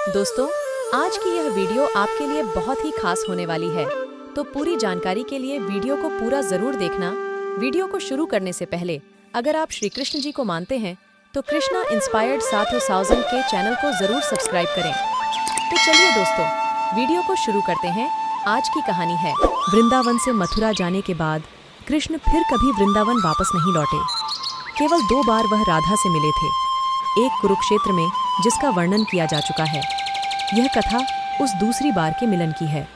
दोस्तों, आज की यह वीडियो आपके लिए बहुत ही खास होने वाली है, तो पूरी जानकारी के लिए वीडियो को पूरा जरूर देखना। वीडियो को शुरू करने से पहले अगर आप श्री कृष्ण जी को मानते हैं तो कृष्णा इंस्पायर्ड साधु साउजेंड के चैनल को जरूर सब्सक्राइब करें। तो चलिए दोस्तों, वीडियो को शुरू करते हैं। आज की कहानी है, वृंदावन से मथुरा जाने के बाद कृष्ण फिर कभी वृंदावन वापस नहीं लौटे। केवल 2 बार वह राधा से मिले थे, एक कुरुक्षेत्र में जिसका वर्णन किया जा चुका है। यह कथा उस दूसरी बार के मिलन की है।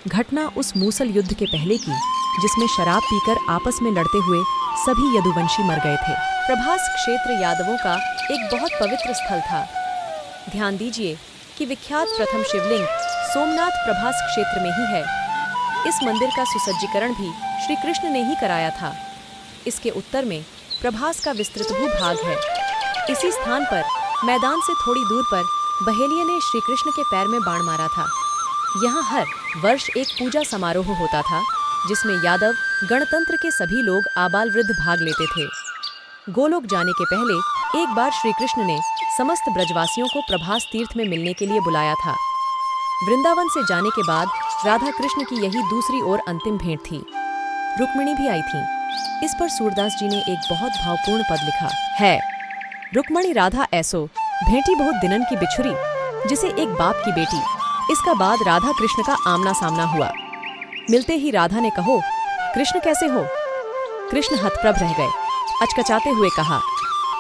घटना उस मूसल युद्ध के पहले की, जिसमें शराब पीकर आपस में लड़ते हुए सभी यदुवंशी मर गए थे। प्रभास क्षेत्र यादवों का एक बहुत पवित्र स्थल था। ध्यान दीजिए कि विख्यात प्रथम शिवलिंग सोमनाथ प्रभास क्षेत्र में ही है। इस मंदिर का सुसज्जीकरण भी श्री कृष्ण ने ही कराया था। इसके उत्तर में प्रभास का विस्तृत भूभाग है। इसी स्थान पर मैदान से थोड़ी दूर पर बहेलिये ने श्री कृष्ण के पैर में बाण मारा था। यहाँ हर वर्ष एक पूजा समारोह होता था, जिसमें यादव गणतंत्र के सभी लोग आबाल वृद्ध भाग लेते थे। गोलोक जाने के पहले एक बार श्री कृष्ण ने समस्त ब्रजवासियों को प्रभास तीर्थ में मिलने के लिए बुलाया था। वृंदावन से जाने के बाद राधा कृष्ण की यही दूसरी और अंतिम भेंट थी। रुक्मिणी भी आई थी। इस पर सूरदास जी ने एक बहुत भावपूर्ण पद लिखा है। रुक्मिणी राधा ऐसो भेंटी बहुत दिनन की बिछुरी, जिसे एक बाप की बेटी। इसका बाद राधा कृष्ण का आमना सामना हुआ। मिलते ही राधा ने कहो, कृष्ण कैसे हो? कृष्ण हतप्रभ रह गए। अचकचाते हुए कहा,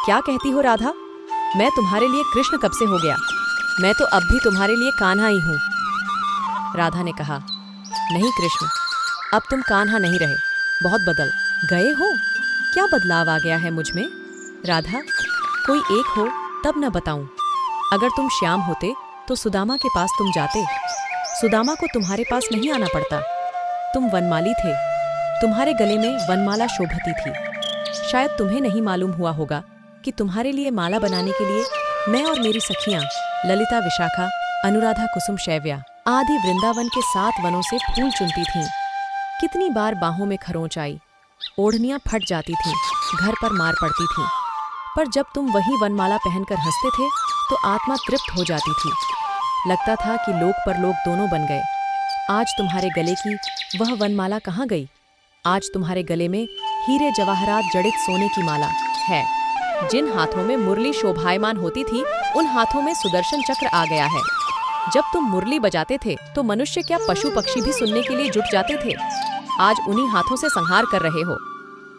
क्या कहती हो राधा? मैं तुम्हारे लिए कृष्ण कब से हो गया? मैं तो अब भी तुम्हारे लिए कान्हा ही हूँ। राधा ने कहा, नहीं कृष्ण, अब तुम कान्हा नहीं रहे, बहुत बदल गए हो। क्या बदलाव आ गया है मुझ में? राधा, कोई एक हो तब न बताऊं। अगर तुम श्याम होते तो सुदामा के पास तुम जाते। सुदामा को तुम्हारे पास नहीं आना पड़ता। तुम वनमाली थे, तुम्हारे गले में वनमाला शोभती थी। शायद तुम्हें नहीं मालूम हुआ होगा कि तुम्हारे लिए माला बनाने के लिए मैं और मेरी सखियां ललिता, विशाखा, अनुराधा, कुसुम, शैव्या आदि वृंदावन के 7 वनों से फूल चुनती थीं। कितनी बार बाहों में खरोंच आई, ओढ़नियां फट जाती थीं, घर पर मार पड़ती थीं, पर जब तुम वही वनमाला पहनकर हंसते थे तो आत्मा तृप्त हो जाती थी। लगता था कि लोक परलोक दोनों बन गए। आज तुम्हारे गले की वह वनमाला कहाँ गई? आज तुम्हारे गले में हीरे जवाहरात जड़ित सोने की माला है। जिन हाथों में मुरली शोभायमान होती थी, उन हाथों में सुदर्शन चक्र आ गया है। जब तुम मुरली बजाते थे तो मनुष्य क्या पशु पक्षी भी सुनने के लिए जुट जाते थे। आज उन्हीं हाथों से संहार कर रहे हो।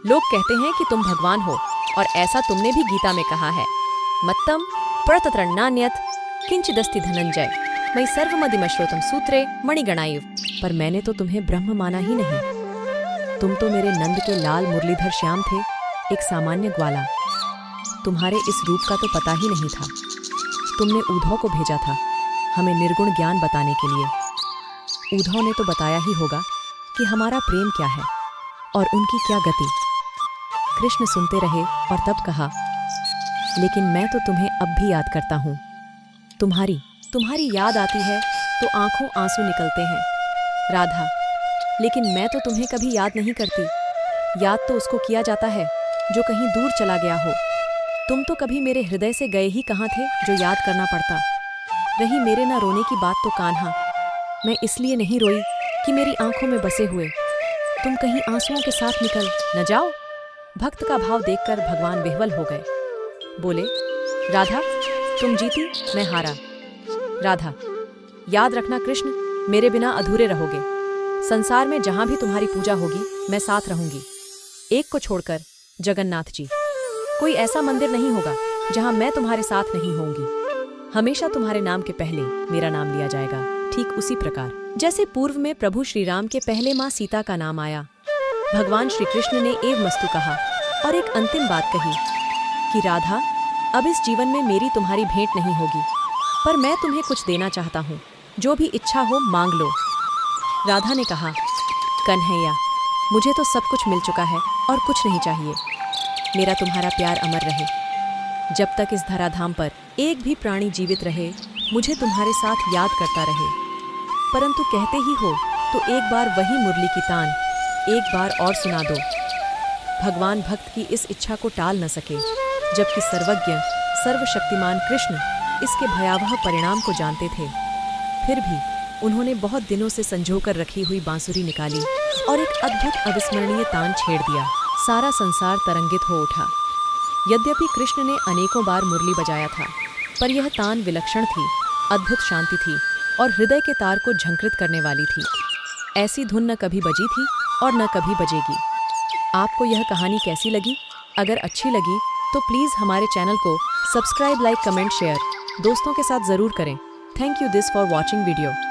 लोग कहते हैं कि तुम भगवान हो, और ऐसा तुमने भी गीता में कहा है, मत्तम परतत्रण्णान्यत किंचिदस्ति धनंजय मयि सर्वमदिमश्रोतम सूत्रे मणिगणायुव। पर मैंने तो तुम्हें ब्रह्म माना ही नहीं। तुम तो मेरे नंद के लाल मुरलीधर श्याम थे, एक सामान्य ग्वाला। तुम्हारे इस रूप का तो पता ही नहीं था। तुमने उद्धव को भेजा था हमें निर्गुण ज्ञान बताने के लिए। उद्धव ने तो बताया ही होगा कि हमारा प्रेम क्या है और उनकी क्या गति। कृष्ण सुनते रहे और तब कहा, लेकिन मैं तो तुम्हें अब भी याद करता हूँ। तुम्हारी याद आती है तो आंखों आंसू निकलते हैं। राधा, लेकिन मैं तो तुम्हें कभी याद नहीं करती। याद तो उसको किया जाता है जो कहीं दूर चला गया हो। तुम तो कभी मेरे हृदय से गए ही कहाँ थे जो याद करना पड़ता। रही मेरे न रोने की बात तो कान्हा, मैं इसलिए नहीं रोई कि मेरी आंखों में बसे हुए तुम कहीं आंसुओं के साथ निकल न जाओ। भक्त का भाव देखकर भगवान विह्वल हो गए। बोले, राधा, तुम जीती, मैं हारा। राधा, याद रखना कृष्ण, मेरे बिना अधूरे रहोगे। संसार में जहां भी तुम्हारी पूजा होगी मैं साथ रहूंगी। एक को छोड़कर, जगन्नाथ जी, कोई ऐसा मंदिर नहीं होगा जहां मैं तुम्हारे साथ नहीं होंगी। हमेशा तुम्हारे नाम के पहले मेरा नाम लिया जाएगा। ठीक उसी प्रकार जैसे पूर्व में प्रभु श्री राम के पहले माँ सीता का नाम आया, भगवान श्री कृष्ण ने एवमस्तु कहा और एक अंतिम बात कही कि राधा, अब इस जीवन में मेरी तुम्हारी भेंट नहीं होगी, पर मैं तुम्हें कुछ देना चाहता हूँ। जो भी इच्छा हो मांग लो। राधा ने कहा, कन्हैया, मुझे तो सब कुछ मिल चुका है और कुछ नहीं चाहिए। मेरा तुम्हारा प्यार अमर रहे। जब तक इस धराधाम पर एक भी प्राणी जीवित रहे, मुझे तुम्हारे साथ याद करता रहे। परंतु कहते ही हो तो एक बार वही मुरली की तान एक बार और सुना दो। भगवान भक्त की इस इच्छा को टाल न सके, जबकि सर्वज्ञ सर्वशक्तिमान कृष्ण इसके भयावह परिणाम को जानते थे। फिर भी उन्होंने बहुत दिनों से संजोकर रखी हुई बांसुरी निकाली और एक अद्भुत अविस्मरणीय तान छेड़ दिया। सारा संसार तरंगित हो उठा। यद्यपि कृष्ण ने अनेकों बार मुरली बजाया था, पर यह तान विलक्षण थी, अद्भुत शांति थी और हृदय के तार को झंकृत करने वाली थी। ऐसी धुन न कभी बजी थी और न कभी बजेगी। आपको यह कहानी कैसी लगी? अगर अच्छी लगी तो प्लीज़ हमारे चैनल को सब्सक्राइब, लाइक, कमेंट, शेयर दोस्तों के साथ ज़रूर करें। Thank you this for watching video.